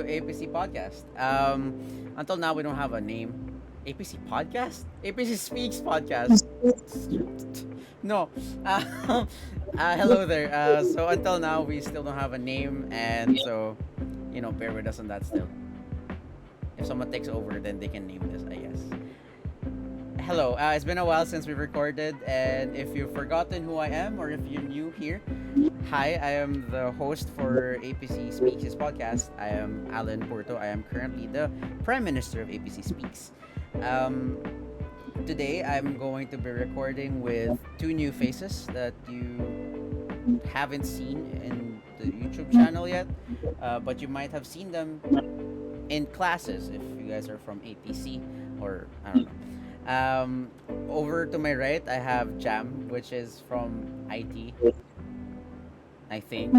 to APC Podcast. Until now, we don't have a name. APC Podcast? APC Speaks Podcast. No. Hello there. So until now, we still don't have a name, and so bear with us on that still. If someone takes over, then they can name this, I guess. Hello. It's been a while since we recorded, and if you've forgotten who I am, or if you're new here, hi. I am the host for APC Speaks podcast. I am Allen Purto. I am currently the Prime Minister of APC Speaks. Um, Today, I'm going to be recording with two new faces that you haven't seen in the YouTube channel yet, but you might have seen them in classes if you guys are from APC or I don't know. Over to my right, I have Jam, which is from IT, I think.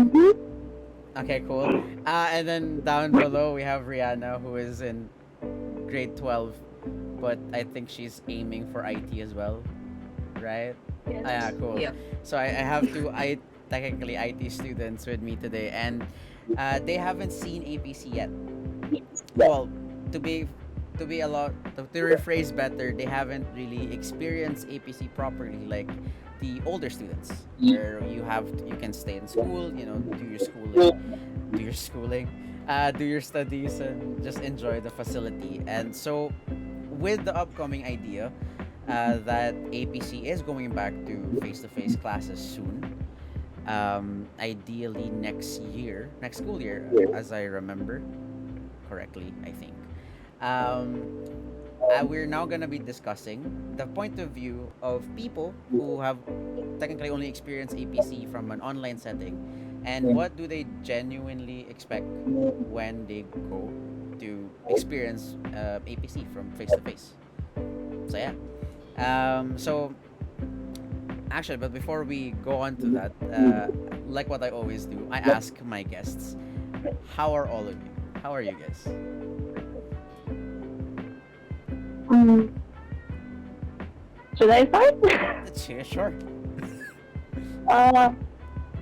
Okay, cool. And then down below, we have Riana, who is in grade 12, but I think she's aiming for IT as well, right? Ah, yeah, Yes. cool. Yep. So I have two technically IT students with me today, and they haven't seen APC yet. Well, to be to rephrase better, they haven't really experienced APC properly, like the older students, where you can stay in school, do your schooling, do your studies, and just enjoy the facility. And so, with the upcoming idea that APC is going back to face-to-face classes soon, ideally next school year, as I remember correctly, I think. Um, we're now gonna be discussing the point of view of people who have technically only experienced APC from an online setting, and what do they genuinely expect when they go to experience APC from face to face. So yeah. So actually, but before we go on to that, like what I always do, I ask my guests, "How are all of you? How are you guys?" Mm, should I start? Yeah, sure. uh,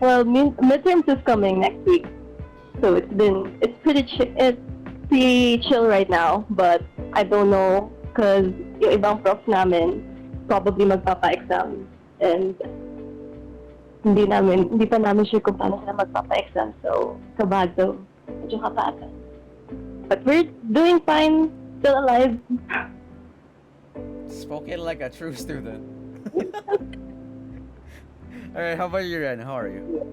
well, midterms is coming next week, so it's pretty chill right now. But I don't know, cause yung ibang prof namin probably magpapa-exam, and hindi pa namin sure kung paano sila magpapa-exam. So kabado, medyo kabado. But we're doing fine, still alive. Spoken like a true student. All right, how about you, Ren? How are you?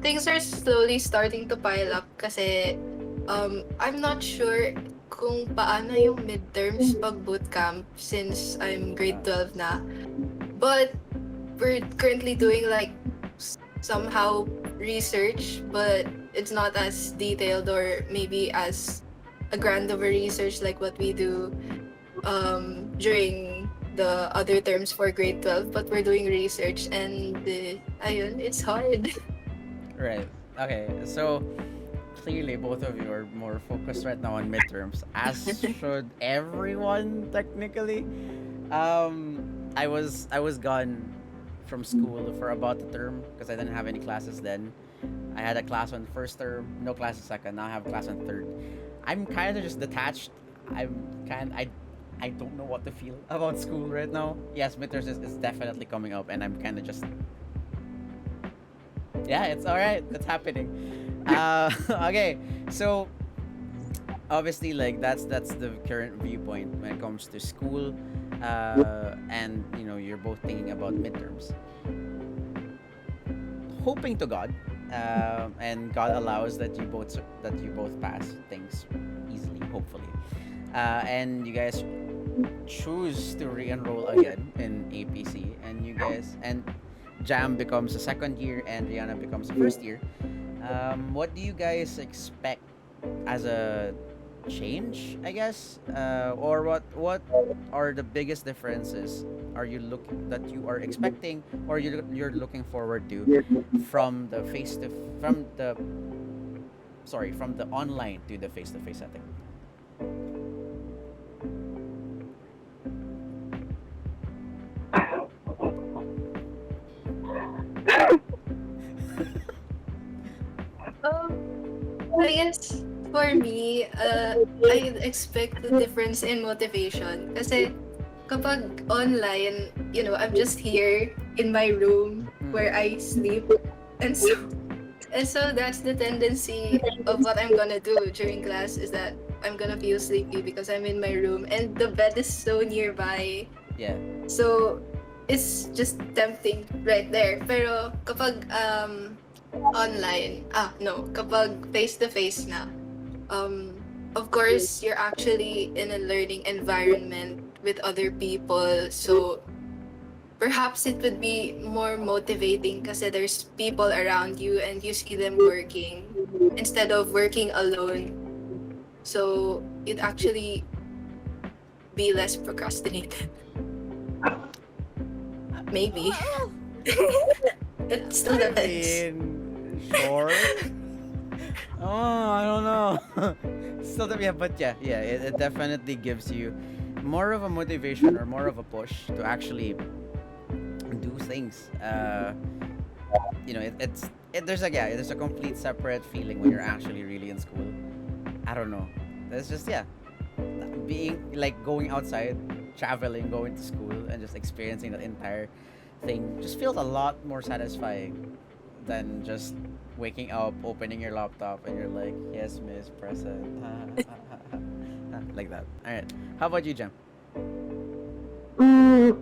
Things are slowly starting to pile up kasi I'm not sure kung paano yung midterms pag bootcamp since I'm grade 12 na. But we're currently doing like somehow research, but it's not as detailed or maybe as a grand of a research like what we do during the other terms for grade 12, but we're doing research and ayun, it's hard. Right. Okay. So clearly, both of you are more focused right now on midterms, as should everyone technically. I was gone from school for about a term because I didn't have any classes then. I had a class on first term, no classes second. Now I have a class on third. I'm kind of just detached. I'm kind I don't know what to feel about school right now. Yes, midterms is definitely coming up, and I'm kind of just yeah, it's all right. It's happening. Okay, so obviously, like that's the current viewpoint when it comes to school, and you're both thinking about midterms. Hoping to God, and God allows that you both pass things easily, hopefully, and you guys choose to re-enroll again in APC, and you guys and Jam becomes a second year, and Rihanna becomes a first year. What do you guys expect as a change, I guess, or what are the biggest differences are you look that you are expecting or you're looking forward to from the face to from the sorry from the online to the face to face setting? Um, guess for me, I expect the difference in motivation. Kasi kapag online, I'm just here in my room Mm. where I sleep. And so and so that's the tendency of what I'm gonna do during class is that I'm gonna feel sleepy because I'm in my room and the bed is so nearby. Yeah. So it's just tempting right there. Pero kapag online, no, kapag face to face na, of course you're actually in a learning environment with other people. So perhaps it would be more motivating kasi there's people around you and you see them working instead of working alone. So it actually be less procrastinated. Maybe. It still I depends. mean, sure. Oh, I don't know. Still, yeah, but yeah, it definitely gives you more of a motivation or more of a push to actually do things. There's a complete separate feeling when you're actually really in school. I don't know. That's just being like going outside, traveling, going to school, and just experiencing the entire thing just feels a lot more satisfying than just waking up, opening your laptop, and you're like, yes, miss, present. Like that. All right. How about you, Jem? Mm,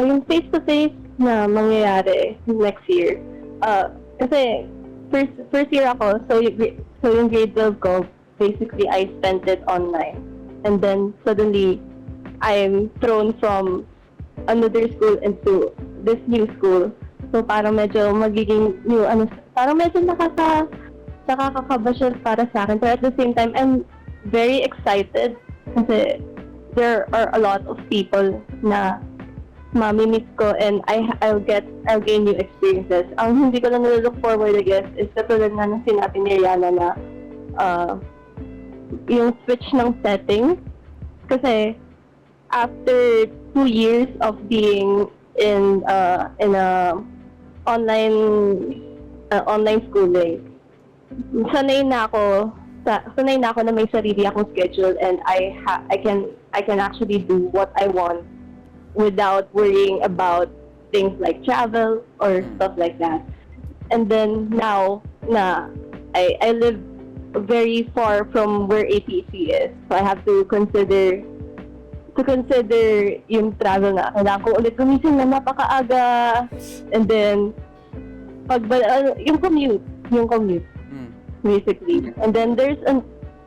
yung face-to-face na mangyayari next year. Kasi first year ako, so yung grade 12 ko, basically I spent it online. And then suddenly, I'm thrown from another school into this new school. So parang medyo magiging new, parang medyo nakakakaba siya para sa akin. But at the same time, I'm very excited kasi there are a lot of people na mamimit ko and I'll gain new experiences. Ang hindi ko lang nalook forward, I guess, is katulad nga ng sinabi ni Riana na uh, yung switch ng setting. Kasi after 2 years of being in a online online schooling, sanay na ako na may sarili akong schedule and I can actually do what I want without worrying about things like travel or stuff like that. And then now na I live very far from where APC is, so I have to consider yung travel na kailangan ko ulit gumising na napakaaga, and then yung commute basically. And then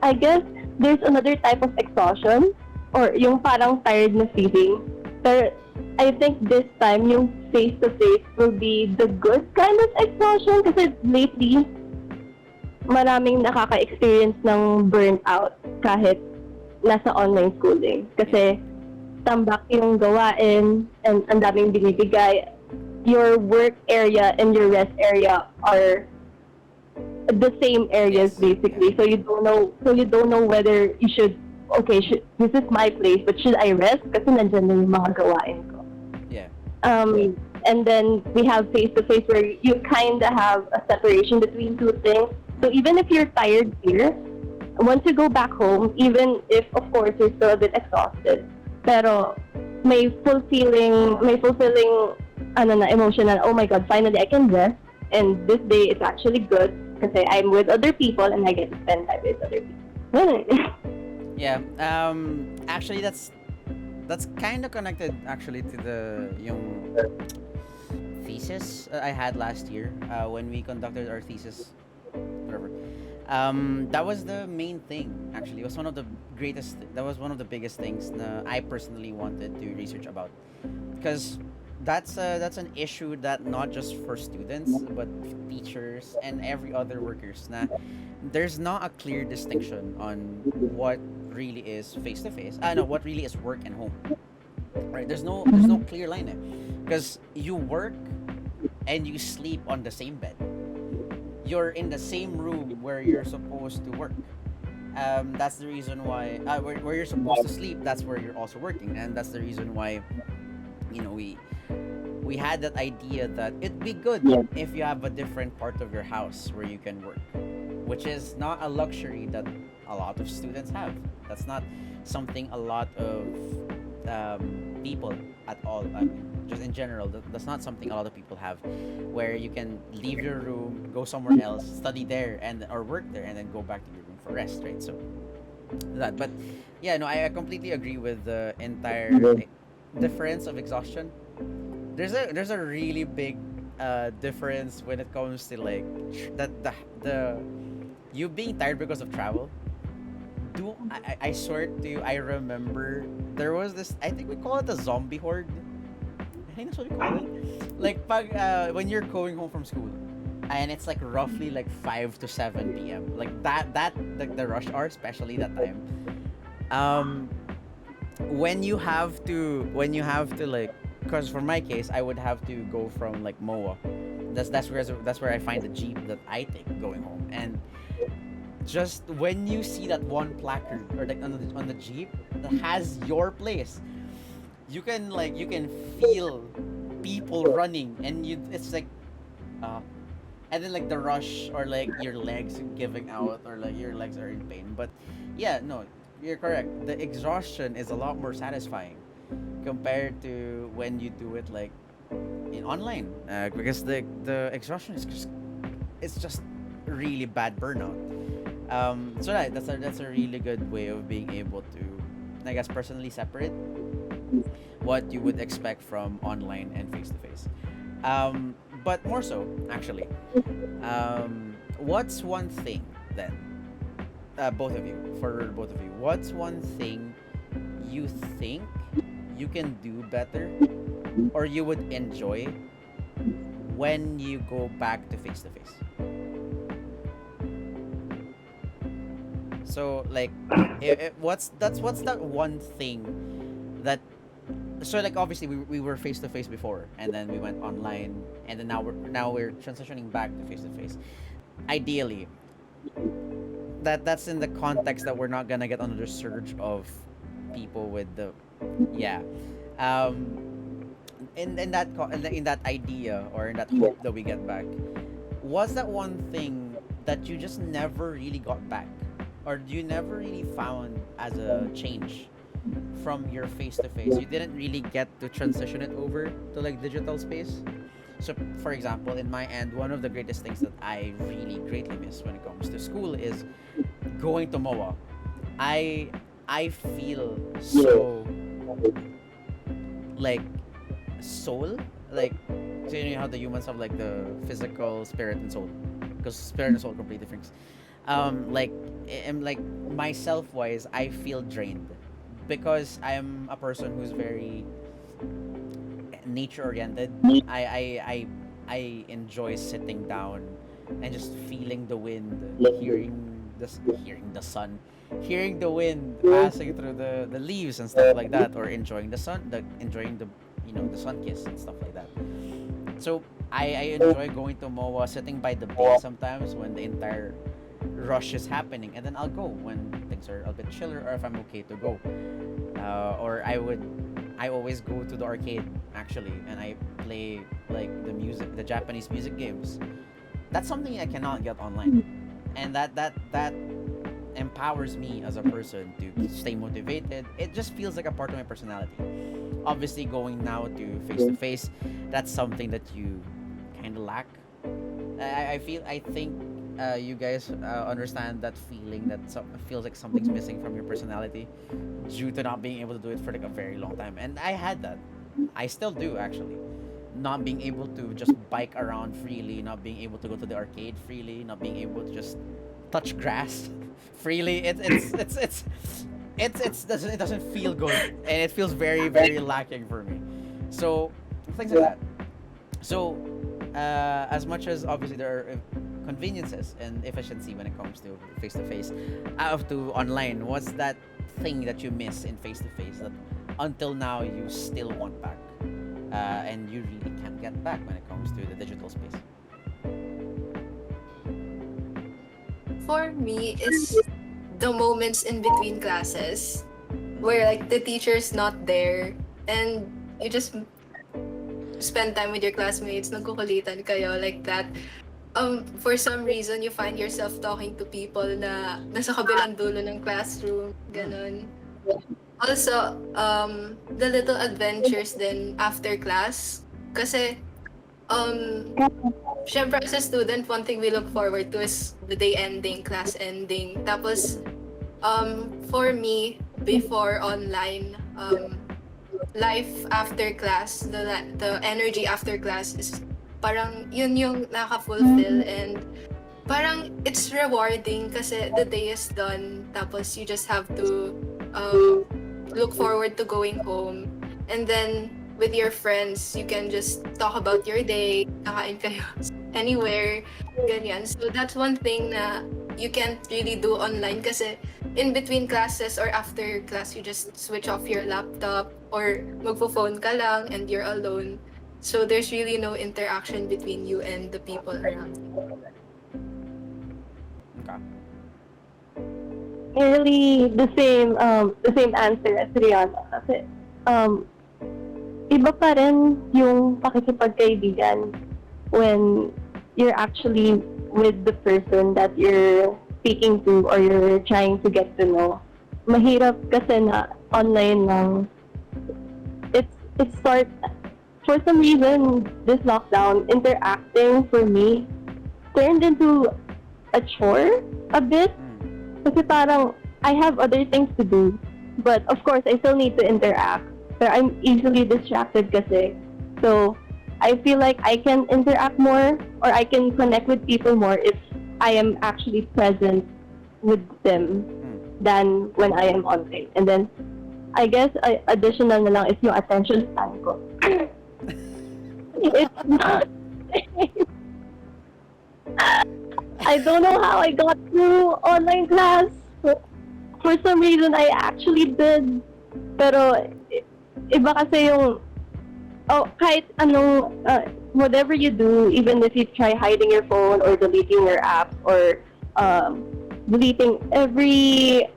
I guess there's another type of exhaustion or yung parang tired na feeling. But I think this time yung face-to-face will be the good kind of exhaustion kasi lately maraming nakaka-experience ng burnout kahit nasa online schooling. Kasi tambak yung gawain and ang daming binibigay. Your work area and your rest area are the same areas basically. So you don't know whether you should this is my place, but should I rest kasi nandiyan na yung mga gawain ko. Yeah. And then we have face-to-face where you kind of have a separation between two things. So even if you're tired here, once you go back home, even if of course you're still a bit exhausted, pero may fulfilling emotional, oh my god, finally I can rest and this day is actually good kasi I'm with other people and I get to spend time with other people. Yeah. Actually, that's kind of connected actually to the yung thesis I had last year when we conducted our thesis, whatever. That was the main thing. Actually, it was one of the greatest. That was one of the biggest things that I personally wanted to research about, because that's an issue that not just for students but teachers and every other workers. Na there's not a clear distinction on what really is face to face. No, what really is work and home. Right? There's no clear line there, because you work and you sleep on the same bed. You're in the same room where you're supposed to work. That's the reason why where you're supposed to sleep. That's where you're also working, and that's the reason why we had that idea that it'd be good if you have a different part of your house where you can work. which is not a luxury that a lot of students have. That's not something a lot of people at all. I mean, just in general, that's not something a lot of people have, where you can leave your room, go somewhere else, study there, and or work there, and then go back to your room for rest, right? So that, but yeah, no, I completely agree with the entire difference of exhaustion. There's a really big difference when it comes to like that the you being tired because of travel. I swear to you, I remember there was this, I think we call it a zombie horde. I think that's what we call it. Like when you're going home from school, and it's like roughly like 5 to 7 p.m. Like that like the rush hour, especially that time. Um, when you have to like, because for my case, I would have to go from like Moa. That's where I find the jeep that I take going home, and just when you see that one placard or like on the jeep that has your place, you can feel people running, and it's like uh and then like the rush, or like your legs giving out, or like your legs are in pain. But yeah, no, you're correct, the exhaustion is a lot more satisfying compared to when you do it like in online, because the exhaustion is just, it's just really bad burnout. So that's a really good way of being able to, I guess, personally separate what you would expect from online and face to face. But more so, actually, what's one thing then, both of you, what's one thing you think you can do better, or you would enjoy when you go back to face to face? So like, what's that one thing that, so like obviously we were face to face before, and then we went online, and then now we're transitioning back to face to face. Ideally, that's in the context that we're not gonna get another surge of people with the, yeah, um in that idea, or in that hope that we get back, was that one thing that you just never really got back, or you never really found as a change from your face to face? You didn't really get to transition it over to like digital space. So for example, in my end, one of the greatest things that I really greatly miss when it comes to school is going to MOA. I feel so like soul, like, so you know how the humans have like the physical, spirit, and soul, because spirit and soul are completely different. Like, I'm like, myself wise, I feel drained because I'm a person who's very nature oriented. I enjoy sitting down and just feeling the wind, hearing the sun, hearing the wind passing through the leaves and stuff like that, or enjoying the sun, enjoying the, the sun kiss and stuff like that. So I enjoy going to MOA, sitting by the bay sometimes when the entire rush is happening, and then I'll go when things are a bit chiller, or if I'm okay to go. Or I always go to the arcade actually, and I play like the Japanese music games. That's something I cannot get online, and that empowers me as a person to stay motivated. It just feels like a part of my personality. Obviously, going now to face, that's something that you kind of lack. I think you guys understand that feeling that feels like something's missing from your personality due to not being able to do it for like a very long time. And I had that. I still do actually. Not being able to just bike around freely, not being able to go to the arcade freely, not being able to just touch grass freely. It doesn't feel good, and it feels very very lacking for me. So things like that. So as much as obviously there are conveniences and efficiency when it comes to face, out of to online, what's that thing that you miss in face to face that until now you still want back, and you really can't get back when it comes to the digital space? For me, it's the moments in between classes where like the teacher's not there and you just spend time with your classmates, nagkukulitan kayo like that. For some reason, you find yourself talking to people na nasa kabilang dulo ng classroom, Mm. ganun. Also, the little adventures then after class. Kasi, um, syempre as a student, one thing we look forward to is the day ending, class ending. Tapos, for me, before online, life after class, the energy after class is parang yun yung naka-fulfill and parang it's rewarding kasi the day is done tapos you just have to um, look forward to going home and then with your friends you can just talk about your day kakain kayo anywhere ganyan so that's one thing na you can't really do online kasi in between classes or after class you just switch off your laptop or magpo-phone ka lang and you're alone so there's really no interaction between you and the people around you. Okay. Really the same answer as Riana. Kasi, iba pa rin yung pakikipagkaibigan when you're actually with the person that you're speaking to or you're trying to get to know. Mahirap kasi na online lang. It start for some reason this lockdown interacting for me turned into a chore a bit Mm. kasi parang I have other things to do. But of course, I still need to interact. But I'm easily distracted kasi. So, I feel like I can interact more or I can connect with people more if I am actually present with them Mm. than when I am online. And then, I guess additional na lang is yung attention span ko. It's not I don't know how I got through online class. For some reason, I actually did. Pero, iba kasi yung, kahit anong, whatever you do, even if you try hiding your phone or deleting your apps or deleting every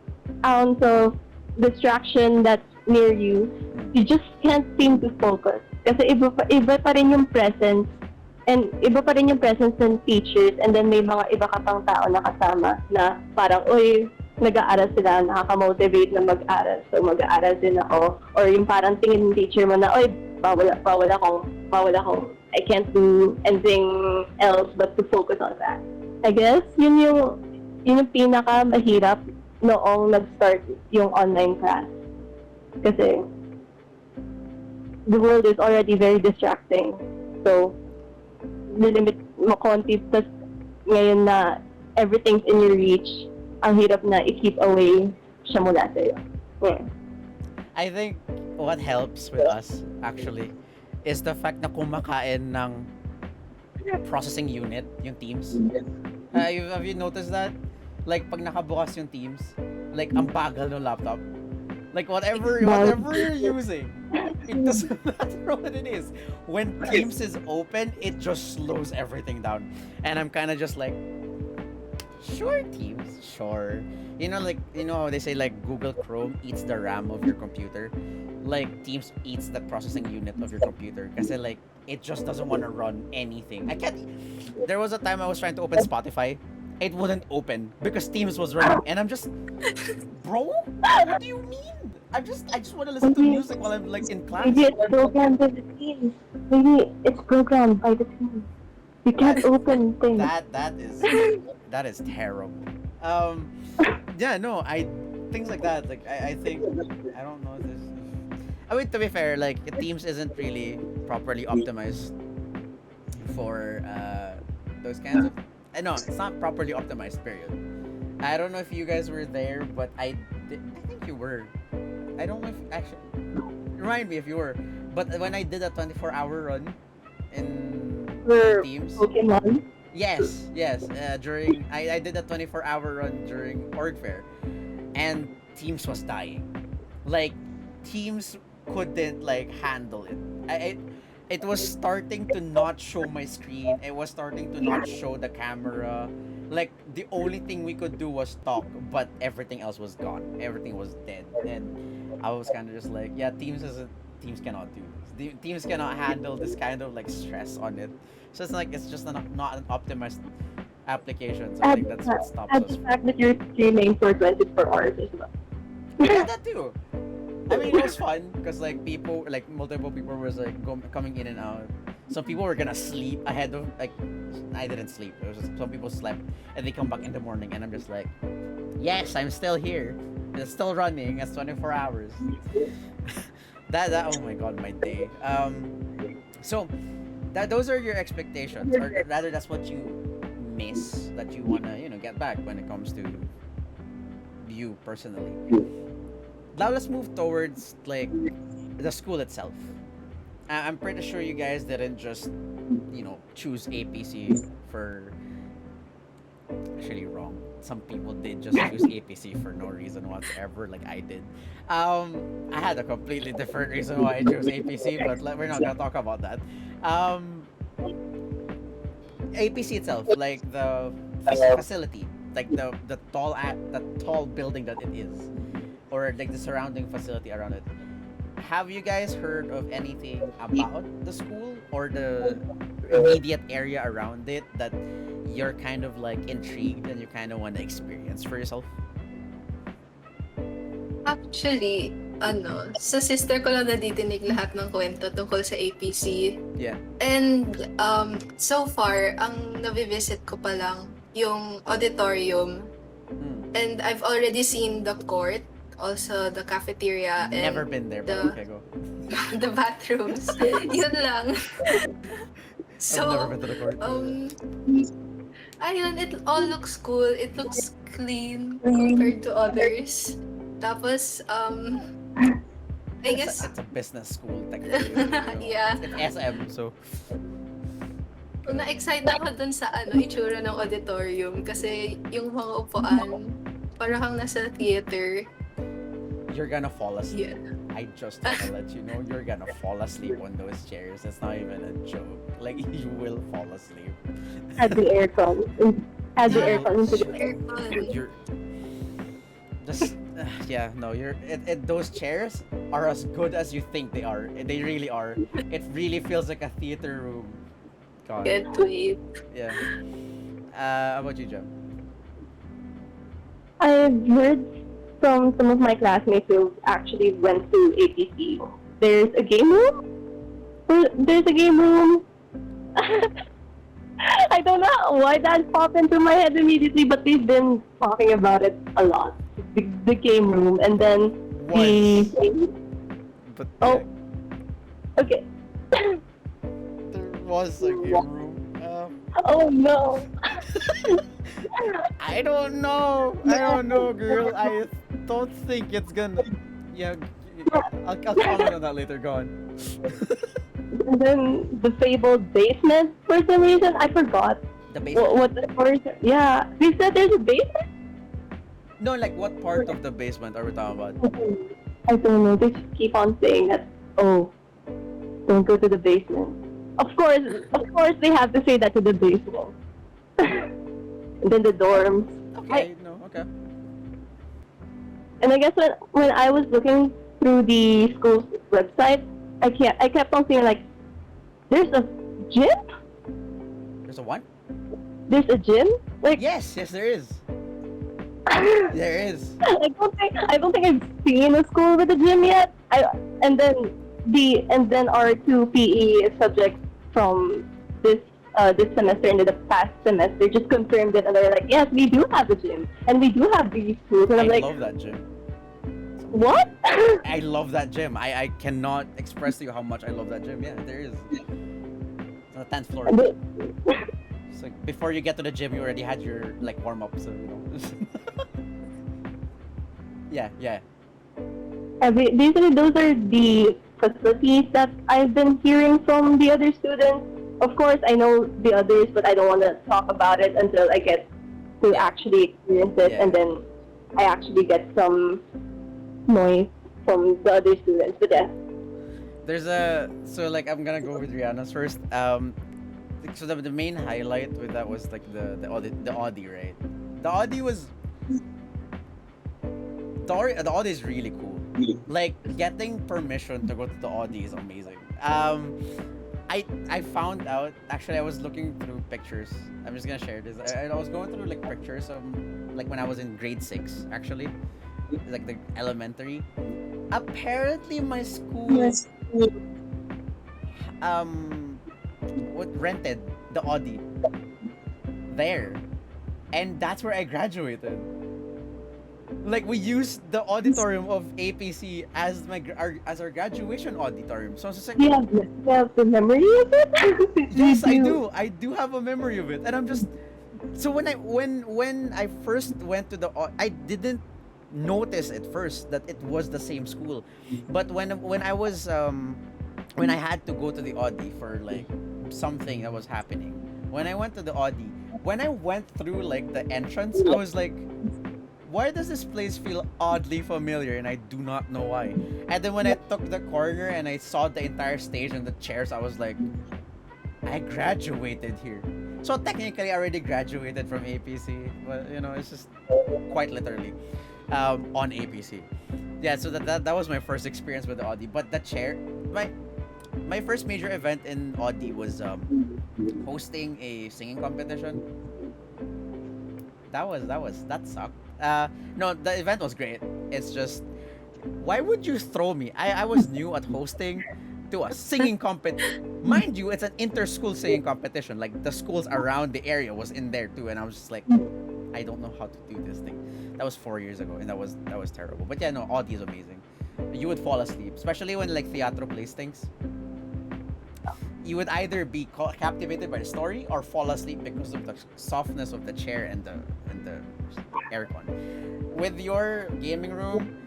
ounce of distraction that's near you, you just can't seem to focus. Kasi iba pa rin yung presence and iba pa rin yung presence ng teachers and then may mga iba ka pang tao na kasama na parang, uy, nag-aaral sila, nakaka-motivate na mag-aral. So, mag-aaral din ako. Or yung parang tingin ng teacher mo na, uy, bawal akong, I can't do anything else but to focus on that. I guess, yun yung pinaka-mahirap noong nag-start yung online class. Kasi, the world is already very distracting. So, nilimit mo konti, tas ngayon na everything's in your reach, ang hirap na i-keep away siya mula sa'yo. Yeah. I think what helps with us actually is the fact na kumakain ng processing unit yung Teams. Have you noticed that? Like pag nakabukas yung Teams, like ang bagal ng laptop. Like whatever you're using, it doesn't matter what it is. When Teams is open, it just slows everything down. And I'm kind of just like, sure, Teams, sure. You know, how they say like Google Chrome eats the RAM of your computer. Like Teams eats the processing unit of your computer. Kasi like it just doesn't want to run anything. I can't. There was a time I was trying to open Spotify. It wouldn't open because Teams was running, and I'm just, bro, what do you mean? I just want to listen to music while I'm like in class. Maybe it's programmed by the team. Maybe it's programmed by the team. You can't open things. That is terrible. Yeah, no, things like that. Like I think I don't know this. I mean, to be fair, like Teams isn't really properly optimized for those kinds of. No, it's not properly optimized. Period. I don't know if you guys were there, but I think you were. I don't know if actually. Remind me if you were. But when I did a 24-hour run in For Teams. Pokemon. Yes. During I did a 24-hour run during org fair, and Teams was dying. Like Teams couldn't like handle it. It was starting to not show my screen. It was starting to not show the camera. Like the only thing we could do was talk, but everything else was gone. Everything was dead, and I was kind of just like, yeah, Teams isn't teams cannot do. Teams cannot handle this kind of like stress on it. So it's like it's just not an optimized application. So I think Add, that's what stops add us. the fact that you're streaming for 24 hours as well. Yeah, that too. I mean, it was fun because like people, like multiple people was like coming in and out. Some people were gonna sleep ahead of like I didn't sleep. It was just, some people slept and they come back in the morning and I'm just like, yes, I'm still here. It's still running. It's 24 hours. that oh my god, my day. So that those are your expectations, or rather, that's what you miss that you wanna get back when it comes to you personally. Now let's move towards like the school itself. I'm pretty sure you guys didn't just choose APC for actually wrong. Some people did just choose APC for no reason whatsoever, like I did. I had a completely different reason why I chose APC, but we're not gonna talk about that. APC itself, like the facility, like the tall building that it is, or like the surrounding facility around it. Have you guys heard of anything about the school or the immediate area around it that you're kind of like intrigued and you kind of want to experience for yourself? Actually, sa sister ko lang nadidinig lahat ng kwento tungkol sa APC. Yeah. And so far, ang nabivisit ko pa lang yung auditorium. And I've already seen the court, also the cafeteria, and Never been there, but okay, go. the bathrooms. Yun lang. So, I've never been to the court. ayun, it all looks cool. It looks clean compared to others. Tapos, I guess, It's a business school technically. yeah. It's SM, so Na-excite ako dun sa itsura ng auditorium kasi yung mga upuan, parang nasa theater. you're gonna fall asleep. Yeah. I just wanna let you know you're gonna fall asleep on those chairs. It's not even a joke. Like you will fall asleep. Add the aircon. Add the aircon into the Aircon. You're just yeah, no, those chairs are as good as you think they are. They really are. It really feels like a theater room. God. Can't wait. Yeah. How about you, Jem? I've heard from some of my classmates who actually went to APC. There's a game room. There's a game room. I don't know why that popped into my head immediately, but they've been talking about it a lot. The game room, and then Was. the But oh, okay. there was a game room. Oh no. I don't know. I don't know, girl. I don't think it's gonna. Yeah, I'll comment on that later. Go on. And then the fabled basement for some reason. I forgot The basement. what the first. Yeah, we said there's a basement. No, like what part of the basement are we talking about? I don't know. They just keep on saying that. Oh, don't go to the basement. Of course, they have to say that to the basement. And then the dorms. Okay, no, okay. And I guess when I was looking through the school's website, I kept on seeing like, there's a gym. There's a what? There's a gym. Like Yes, there is. There is. I don't think I've seen a school with a gym yet. And then our two PE subjects from this semester and the past semester just confirmed it, and they're like, yes, we do have a gym and we do have these schools. And I'm I like, love that gym. what? I love that gym. I cannot express to you how much I love that gym. Yeah, there is. It's on the 10th floor. It's like before you get to the gym, you already had your like warm up, so yeah. Basically, those are the facilities that I've been hearing from the other students. Of course, I know the others, but I don't want to talk about it until I get to actually experience it, Yeah. and then I actually get some noise from the other students. But yeah, So like I'm gonna go with Rihanna's first. So the main highlight with that was like the Audi, right? The Audi was the Audi is really cool. Like getting permission to go to the Audi is amazing. I found out, actually I was looking through pictures. I'm just gonna share this. I was going through like pictures of like when I was in grade 6 actually, like the elementary. Apparently my school um what rented the Audi there, and that's where I graduated. Like we used the auditorium of APC as as our graduation auditorium. So I was just like, You have the memory of it? yes, I You do. I do have a memory of it, and I'm just so when I first went to the I didn't notice at first that it was the same school, but when I was when I had to go to the Audi for like something that was happening, when I went to the Audi, when I went through like the entrance, I was like, why does this place feel oddly familiar, and I do not know why. And then when I took the corner and I saw the entire stage and the chairs, I was like, I graduated here. So technically, I already graduated from APC, but you know, it's just quite literally on APC. Yeah, so that was my first experience with the Audi. But the chair, my my first major event in Audi was hosting a singing competition. That sucked. No, the event was great. It's just, why would you throw me? I was new at hosting to a singing competition. Mind you, it's an inter-school singing competition. Like the schools around the area was in there too, and I was just like, I don't know how to do this thing. That was 4 years ago, and that was terrible. But yeah, no, Audi is amazing. You would fall asleep, especially when like theatro plays things. You would either be captivated by the story or fall asleep because of the softness of the chair and the aircon. With your gaming room,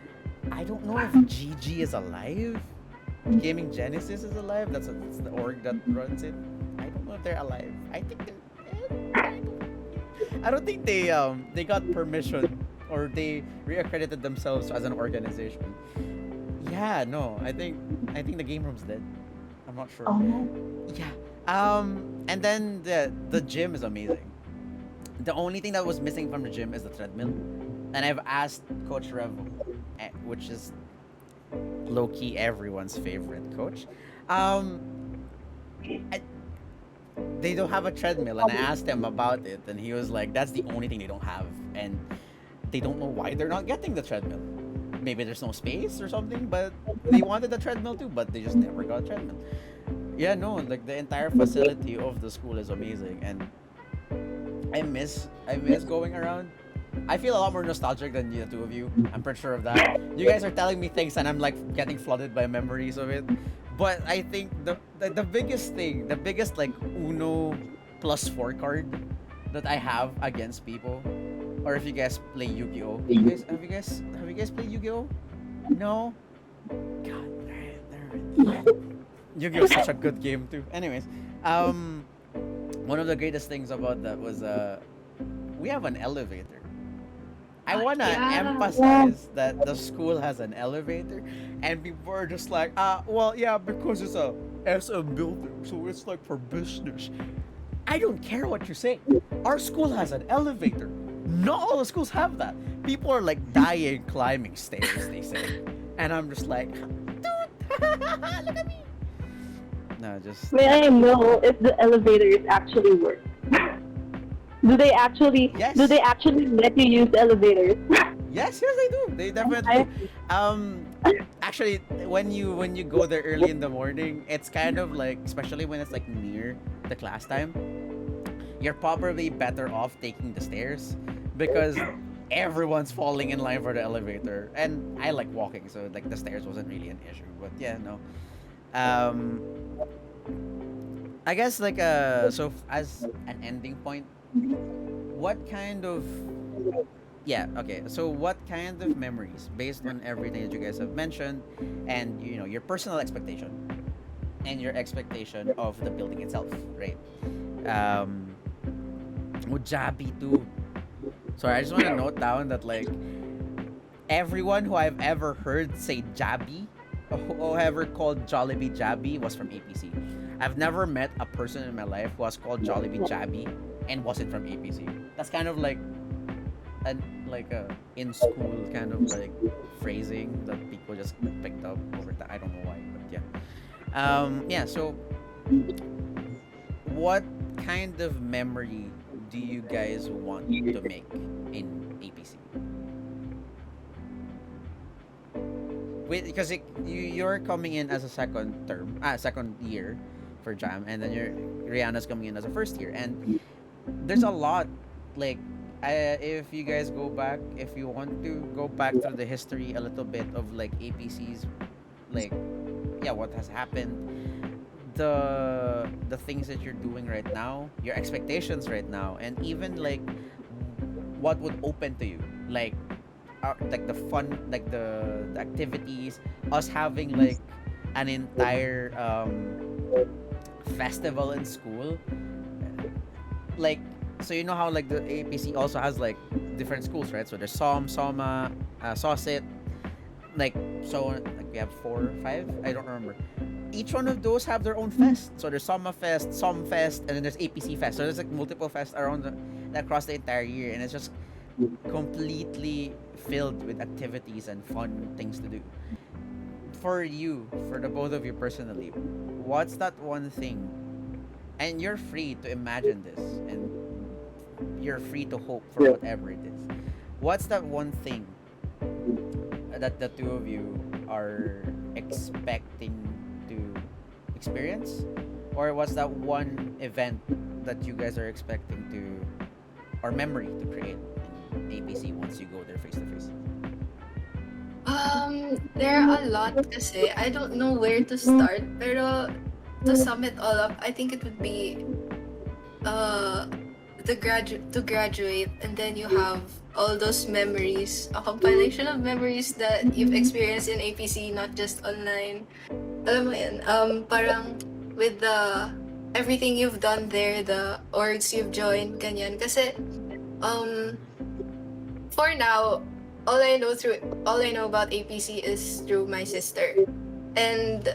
I don't know if GG is alive. Gaming Genesis is alive. That's the org that runs it. I don't know if they're alive. I think I don't think they got permission or they reaccredited themselves as an organization. Yeah, no, I think the game room's dead. I'm not sure. Oh. Yeah. And then the gym is amazing. The only thing that was missing from the gym is the treadmill. And I've asked Coach Rev, which is low key everyone's favorite coach. Um, I, they don't have a treadmill, and I asked him about it, and he was like, "That's the only thing they don't have, and they don't know why they're not getting the treadmill. Maybe there's no space or something, but they wanted the treadmill too, but they just never got a treadmill." Yeah, no, like the entire facility of the school is amazing, and I miss going around. I feel a lot more nostalgic than the two of you. I'm pretty sure of that. You guys are telling me things, and I'm like getting flooded by memories of it. But I think the biggest thing, the biggest like Uno +4 card that I have against people, or if you guys play Yu-Gi-Oh, have you guys played Yu-Gi-Oh? No. God, alright. Yu-Gi-Oh is such a good game too. Anyways, one of the greatest things about that was we have an elevator. I wanna Yeah. emphasize that the school has an elevator, and people are just like, well, yeah, because it's a SM building, so it's like for business. I don't care what you say. Our school has an elevator. Not all the schools have that. People are like dying climbing stairs, they say, and I'm just like, dude, look at me. No, just May I know if the elevators actually work? Do they actually yes. let you use elevators? Yes, they do. They definitely do. Actually, when you go there early in the morning, it's kind of like, especially when it's like near the class time, you're probably better off taking the stairs because everyone's falling in line for the elevator. And I like walking, so like the stairs wasn't really an issue. But yeah, no. Um, I guess like as an ending point, what kind of yeah, okay, so what kind of memories based on everything that you guys have mentioned, and you know your personal expectation and your expectation of the building itself, right? um Mujabi too. Sorry, I just want to note down that like everyone who I've ever heard say Jabi or ever called Jollibee Jabi was from APC. I've never met a person in my life who was called Jollibee Jabi and wasn't from APC. That's kind of like like a in school kind of like phrasing that people just picked up over time. I don't know why, but yeah. Yeah. So, what kind of memory do you guys want to make in APC? Wait, because you're coming in as a second year for Jam, and then Rihanna's coming in as a first year, and there's a lot like if you guys go back, if you want to go back through the history a little bit of like APC's, like yeah, what has happened, the things that you're doing right now, your expectations right now, and even like what would open to you, like the fun, like the activities, us having like an entire festival in school, like so you know how like the APC also has like different schools, right? So there's Soma, Sausit, like so like we have 4 or 5, I don't remember. Each one of those have their own fest. So there's Soma Fest, Som Fest, and then there's APC Fest. So there's like multiple fests across the entire year, and it's just completely filled with activities and fun things to do. For you, for the both of you personally, what's that one thing? And you're free to imagine this, and you're free to hope for whatever it is. What's that one thing that the two of you are expecting to experience? Or what's that one event that you guys are expecting to, or memory to create in APC once you go there face to face? There are a lot kasi. I don't know where to start. Pero to sum it all up, I think it would be to graduate, and then you have all those memories, a compilation of memories that you've experienced in APC, not just online. Alam mo yun, parang with the everything you've done there, the orgs you've joined, ganyan. Kasi for now, all I know about APC is through my sister. And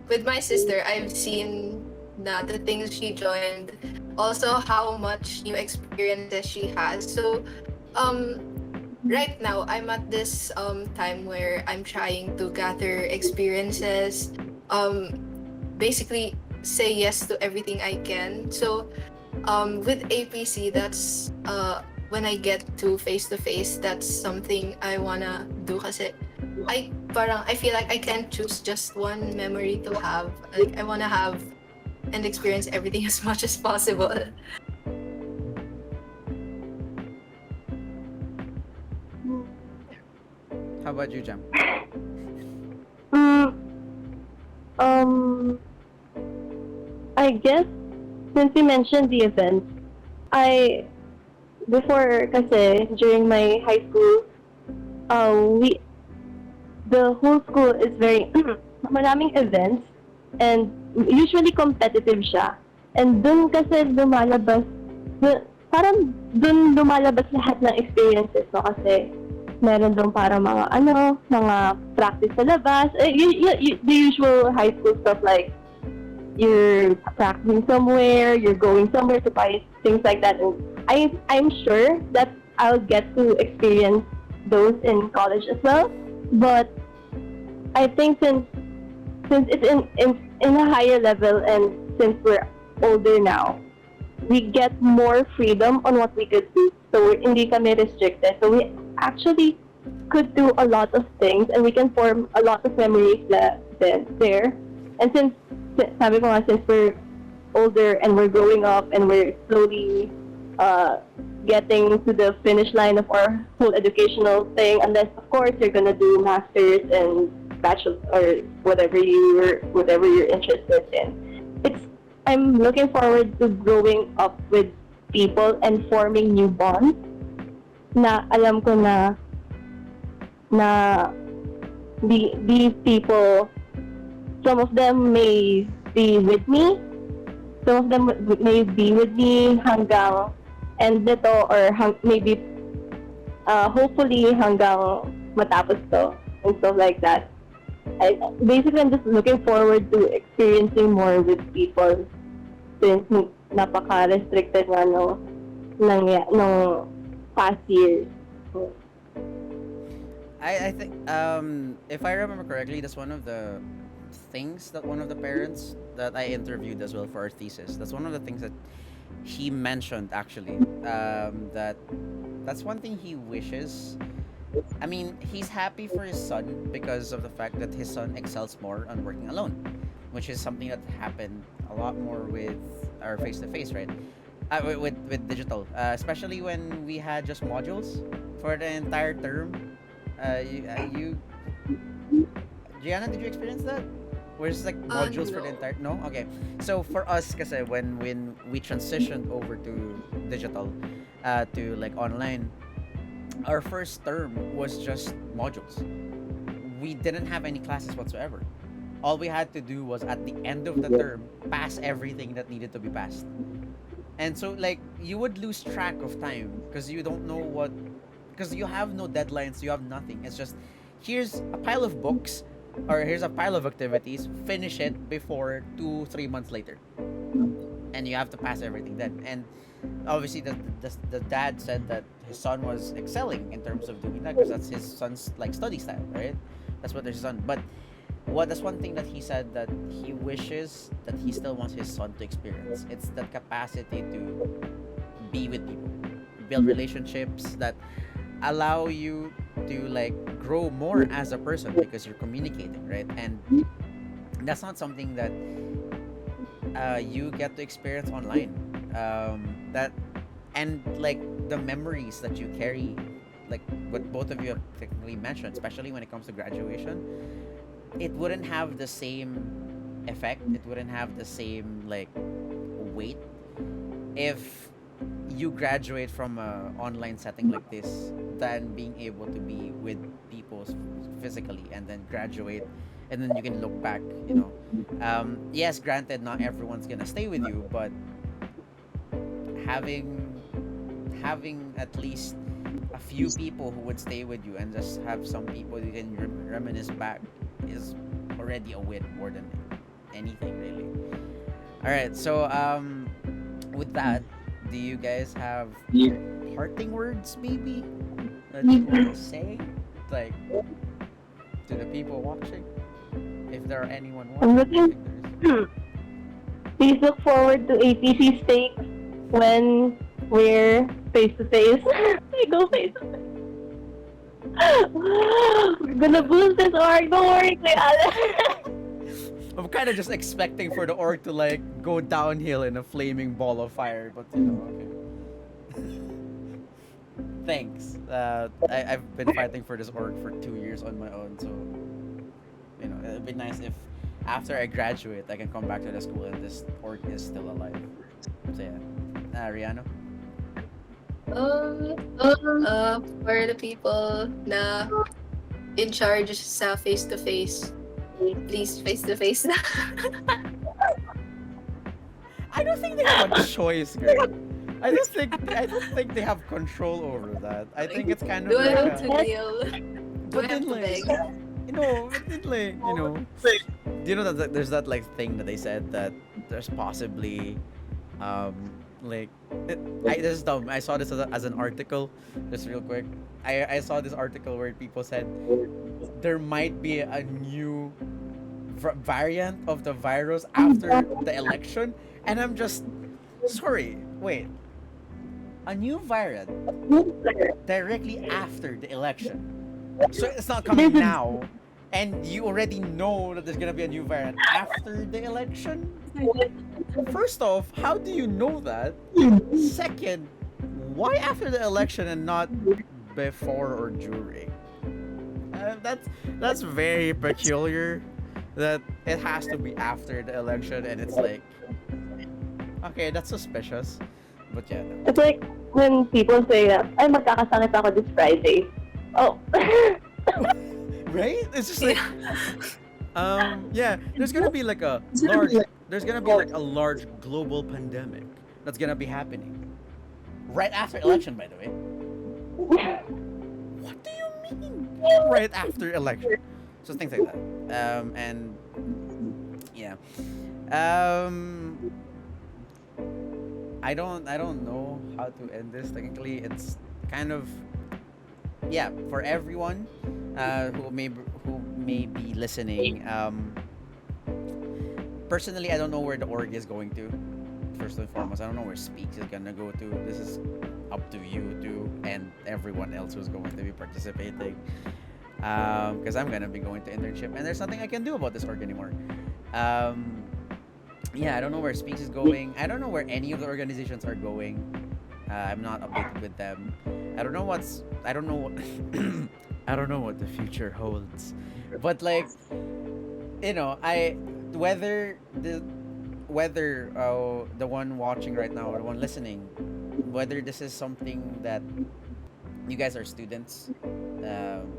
with my sister, I've seen the things she joined, also how much new experiences she has. So right now, I'm at this time where I'm trying to gather experiences, basically say yes to everything I can. So with APC, that's when I get to face, that's something I wanna do kasi I feel like I can't choose just one memory to have. Like I wanna have and experience everything as much as possible. How about you, Jam? Mm, um, I guess since you mentioned the event, I before kasi during my high school, we the whole school is very maraming events and usually competitive siya. And dun kasi parang dun lumalabas lahat ng experiences, no? Kasi meron dun para mga practice sa labas. The usual high school stuff like you're practicing somewhere, you're going somewhere to buy things like that. And I'm sure that I'll get to experience those in college as well. But I think since it's in a higher level and since we're older now, we get more freedom on what we could do. So hindi kami restricted. So we actually could do a lot of things and we can form a lot of memories there. And sabi ko nga, since we're older and we're growing up and we're slowly getting to the finish line of our whole educational thing, unless of course you're gonna do masters and bachelor or whatever you're interested in. I'm looking forward to growing up with people and forming new bonds na alam ko na these people, some of them may be with me, some of them may be with me hanggang end nito or maybe hopefully hanggang matapos to and stuff like that. Basically, I'm just looking forward to experiencing more with people since napaka-restricted nga no past years. I think if I remember correctly, that's one of the things that one of the parents that I interviewed as well for our thesis. That's one of the things that he mentioned actually. That that's one thing he wishes. I mean, he's happy for his son because of the fact that his son excels more on working alone, which is something that happened a lot more with our face to face, right? With digital, especially when we had just modules for the entire term. You Gianna, did you experience that? Where it's like modules for the No. entire. No, okay. So for us, kasi when we transitioned over to digital, to like online, our first term was just modules. We didn't have any classes whatsoever. All we had to do was at the end of the term pass everything that needed to be passed. And so like you would lose track of time because you don't know what, because you have no deadlines, you have nothing. It's just here's a pile of books or here's a pile of activities, finish it before 2 3 months later, and you have to pass everything then. And obviously the dad said that his son was excelling in terms of doing that because that's his son's like study style, right? That's what his son. But what that's one thing that he said that he wishes that he still wants his son to experience. It's that capacity to be with people, build relationships that allow you to like grow more as a person because you're communicating, right? And that's not something that you get to experience online. That and like the memories that you carry, like what both of you have technically mentioned, especially when it comes to graduation, it wouldn't have the same effect. It wouldn't have the same like weight if you graduate from a online setting like this than being able to be with people physically and then graduate and then you can look back, you know. Yes, granted not everyone's gonna stay with you, but having having at least a few people who would stay with you and just have some people you can reminisce back is already a win more than anything really. All right, so with that, do you guys have parting words maybe that you want to say, like to the people watching, if there are anyone I'm watching? I looking. think there is. Please look forward to APC Steaks when we're face to face. We go face to face. We're gonna boost this org. Don't worry, Kuya Allen. I'm kind of just expecting for the org to like go downhill in a flaming ball of fire, but you know, okay. Thanks. I've been fighting for this org for 2 years on my own, so you know it'd be nice if after I graduate I can come back to the school and this org is still alive. So yeah, Rihanna. For the people na in charge sa face to face, please face to face na. I don't think they have a choice, girl. I don't think they have control over that. I think it's kind of Do I like have to a, kneel? Do but I have then to like beg? you know, but then like you know, do you know that there's that like thing that they said that there's possibly um like this is dumb. I saw this as an article, just real quick. I saw this article where people said there might be a new variant of the virus after the election, and I'm just sorry. Wait, a new variant directly after the election. So it's not coming now, and you already know that there's gonna be a new variant after the election. First off, how do you know that? Second, why after the election and not before or during? That's very peculiar. That it has to be after the election, and it's like, okay, that's suspicious. But yeah, no. It's like when people say that, ay, magkakasakit ako this Friday. Oh. Right? It's just like, yeah, there's gonna be like a large, there's gonna be like a large global pandemic that's gonna be happening right after election. By the way, what do you mean? Right after election? So things like that. And yeah, um, I don't know how to end this. Technically, it's kind of yeah, for everyone who may be listening, personally, I don't know where the org is going to. First and foremost, I don't know where Speaks is gonna go to. This is up to you two and everyone else who's going to be participating. Because I'm gonna be going to internship, and there's nothing I can do about this org anymore. Um, yeah, I don't know where Speaks is going. I don't know where any of the organizations are going. I'm not updated with them. I don't know what's. I don't know what. I don't know what the future holds. But like, I whether the one watching right now or the one listening, whether this is something that you guys are students, um,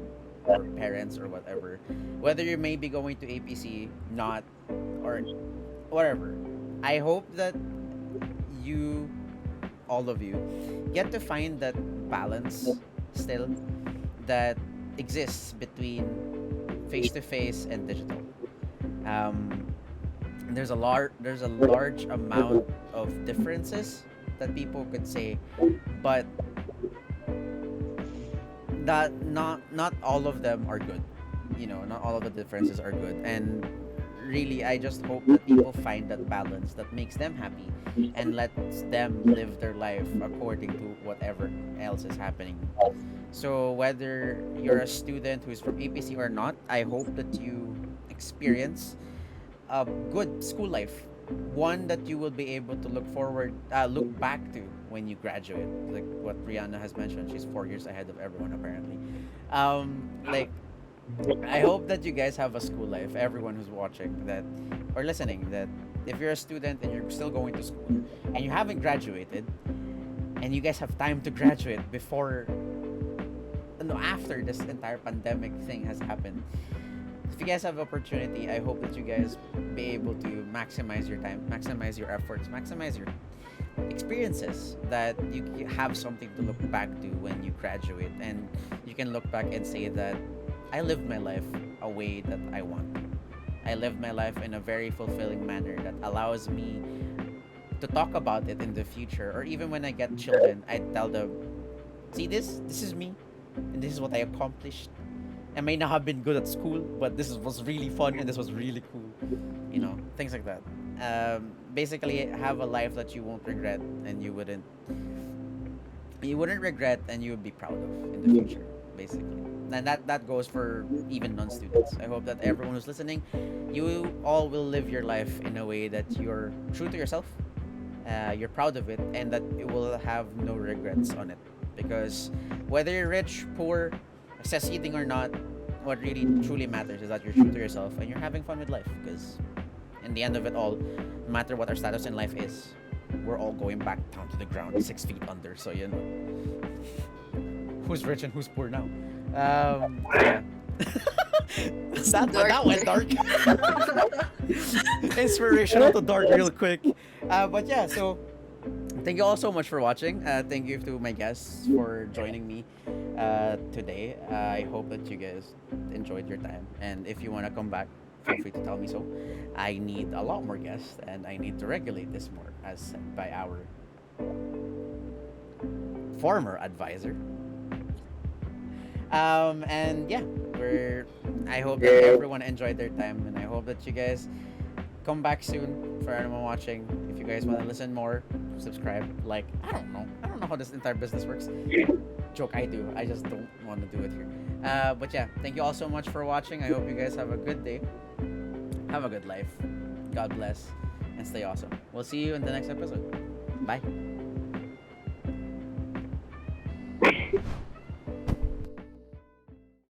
or parents or whatever, whether you may be going to APC, not, or whatever. I hope that you, all of you, get to find that balance still that exists between face to face and digital. Um, there's a large amount of differences that people could say, but that not all of them are good. Not all of the differences are good, and really, I just hope that people find that balance that makes them happy and lets them live their life according to whatever else is happening. So whether you're a student who's from APC or not, I hope that you experience a good school life, one that you will be able to look back to when you graduate. Like what Rihanna has mentioned, she's 4 years ahead of everyone apparently. Like I hope that you guys have a school life. Everyone who's watching that or listening, that if you're a student and you're still going to school and you haven't graduated, and you guys have time to graduate before, no, after this entire pandemic thing has happened. If you guys have opportunity, I hope that you guys be able to maximize your time, maximize your efforts, maximize your experiences, that you have something to look back to when you graduate, and you can look back and say that I lived my life a way that I want. I lived my life in a very fulfilling manner that allows me to talk about it in the future, or even when I get children, I tell them, see, this is me, and this is what I accomplished. I may not have been good at school, but this was really fun and this was really cool. Things like that. Basically, have a life that you won't regret, and you wouldn't regret, and you would be proud of in the future. Basically, and that goes for even non-students. I hope that everyone who's listening, you all will live your life in a way that you're true to yourself, you're proud of it, and that you will have no regrets on it. Because whether you're rich, poor, succeeding or not, what really truly matters is that you're true to yourself and you're having fun with life. Because in the end of it all, no matter what our status in life is, we're all going back down to the ground, 6 feet under. So who's rich and who's poor now? Yeah. that went dark. Inspirational to dark real quick. But yeah, so thank you all so much for watching. Thank you to my guests for joining me today. I hope that you guys enjoyed your time. And if you want to come back, feel free to tell me so. I need a lot more guests, and I need to regulate this more, as said by our former advisor. And yeah, I hope that everyone enjoyed their time, and I hope that you guys come back soon. For anyone watching, if you guys want to listen more, subscribe, like, I don't know how this entire business works. Joke, I do. I just don't want to do it here. But yeah, thank you all so much for watching. I hope you guys have a good day. Have a good life. God bless, and stay awesome. We'll see you in the next episode. Bye.